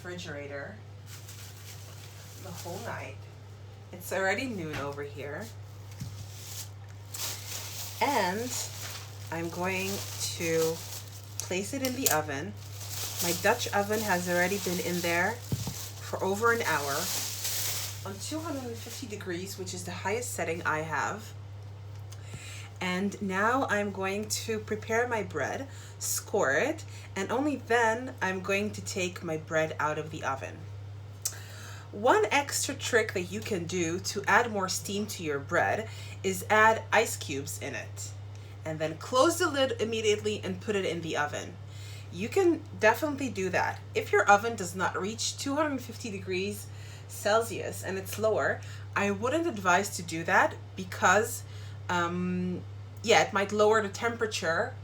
refrigerator the whole night. It's already noon over here. And I'm going to place it in the oven. My Dutch oven has already been in there for over an hour on 250 degrees, which is the highest setting I have. And now I'm going to prepare my bread, score it, and only then I'm going to take my bread out of the oven. One extra trick that you can do to add more steam to your bread is add ice cubes in it, and then close the lid immediately and put it in the oven. You can definitely do that. If your oven does not reach 250 degrees Celsius and it's lower, I wouldn't advise to do that because it might lower the temperature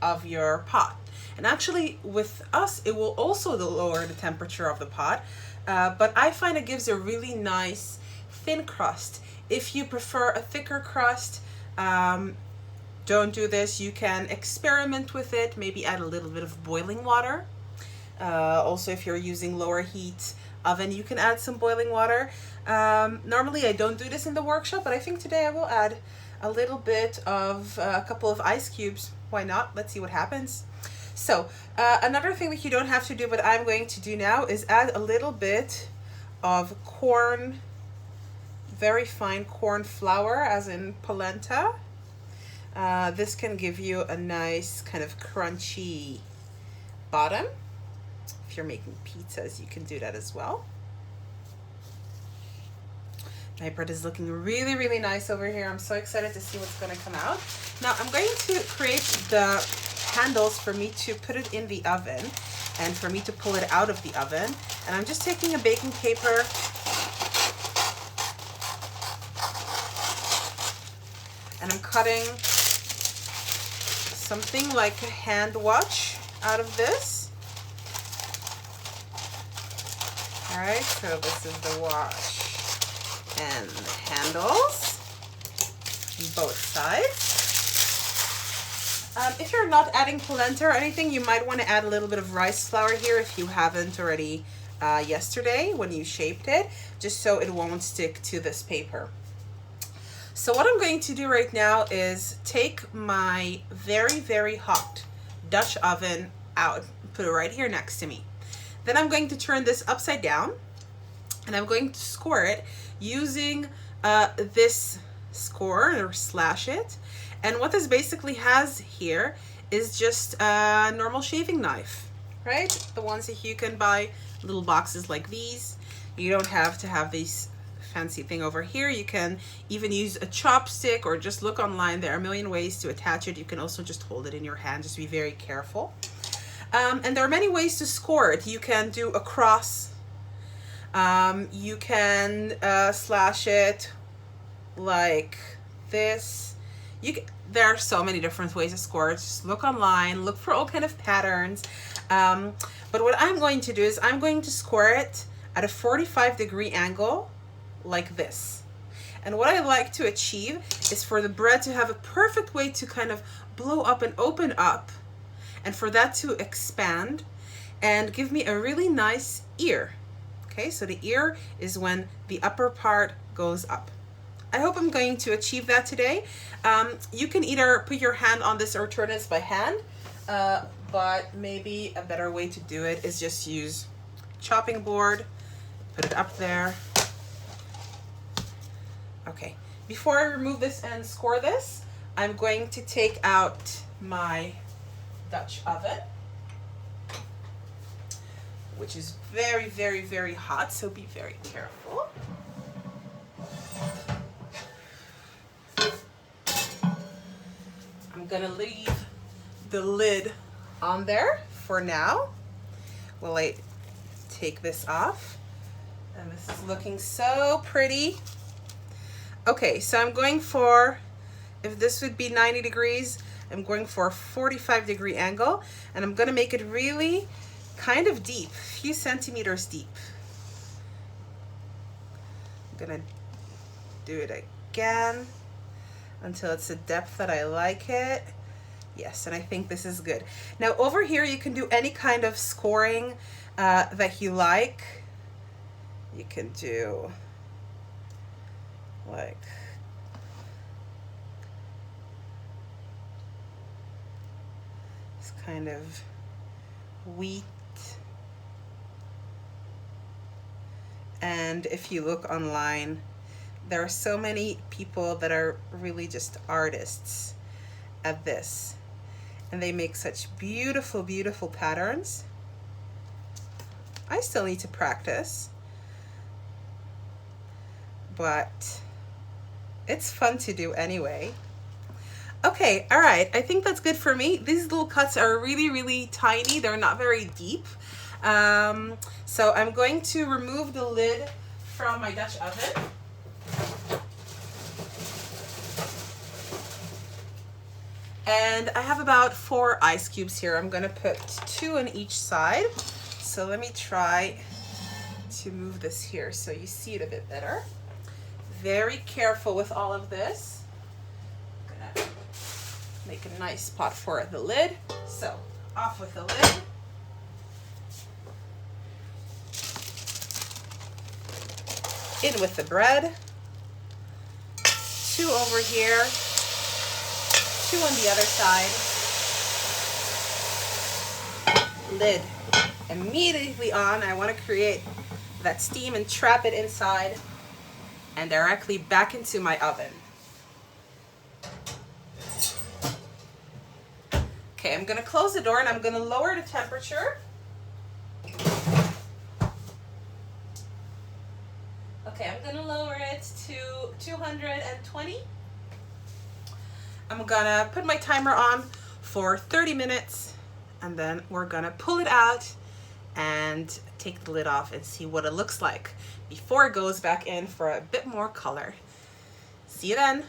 of your pot. And actually with us, it will also lower the temperature of the pot, but I find it gives a really nice thin crust. If you prefer a thicker crust, don't do this. You can experiment with it, maybe add a little bit of boiling water. Also, if you're using lower heat oven, you can add some boiling water. Normally I don't do this in the workshop, but I think today I will add a little bit of a couple of ice cubes. Why not? Let's see what happens. So another thing that you don't have to do, but I'm going to do now, is add a little bit of corn, very fine corn flour, as in polenta. This can give you a nice kind of crunchy bottom. If you're making pizzas, you can do that as well. My bread is looking really, really nice over here. I'm so excited to see what's going to come out. Now I'm going to create the handles for me to put it in the oven and for me to pull it out of the oven. And I'm just taking a baking paper and I'm cutting something like a hand watch out of this. All right, so this is the watch and the handles on both sides. If you're not adding polenta or anything, you might want to add a little bit of rice flour here if you haven't already yesterday when you shaped it, just so it won't stick to this paper. So what I'm going to do right now is take my very, very hot Dutch oven out, put it right here next to me. Then I'm going to turn this upside down and I'm going to score it using this score or slash it. And what this basically has here is just a normal shaving knife, right? The ones that you can buy, little boxes like these. You don't have to have these fancy thing over here. You can even use a chopstick or just look online. There are a million ways to attach it. You can also just hold it in your hand. Just be very careful. And there are many ways to score it. You can do a cross. You can slash it like this. There are so many different ways to score it. Just look online, look for all kind of patterns. But what I'm going to do is I'm going to score it at a 45-degree angle like this. And what I like to achieve is for the bread to have a perfect way to kind of blow up and open up, and for that to expand and give me a really nice ear. Okay, so the ear is when the upper part goes up. I hope I'm going to achieve that today. You can either put your hand on this or turn this by hand, but maybe a better way to do it is just use chopping board, put it up there. Okay, before I remove this and score this, I'm going to take out my Dutch oven, which is very, very, very hot, so be very careful. I'm gonna leave the lid on there for now while I take this off. And this is looking so pretty. Okay, so I'm going for, if this would be 90 degrees, I'm going for a 45-degree angle, and I'm gonna make it really kind of deep, a few centimeters deep. I'm gonna do it again until it's a depth that I like it. Yes, and I think this is good. Now over here you can do any kind of scoring. that you like. You can do like this kind of wheat. And if you look online, there are so many people that are really just artists at this. And they make such beautiful, beautiful patterns. I still need to practice, but it's fun to do anyway. Okay, all right, I think that's good for me. These little cuts are really, really tiny. They're not very deep. So I'm going to remove the lid from my Dutch oven. And I have about 4 ice cubes here. I'm gonna put 2 on each side. So let me try to move this here so you see it a bit better. Very careful with all of this. I'm gonna make a nice spot for the lid. So off with the lid. In with the bread. 2 over here. 2 on the other side. Lid immediately on. I want to create that steam and trap it inside and directly back into my oven. Okay, I'm going to close the door and I'm going to lower the temperature. Okay, I'm going to lower it to 220. I'm gonna put my timer on for 30 minutes and then we're gonna pull it out and take the lid off and see what it looks like before it goes back in for a bit more color. See you then.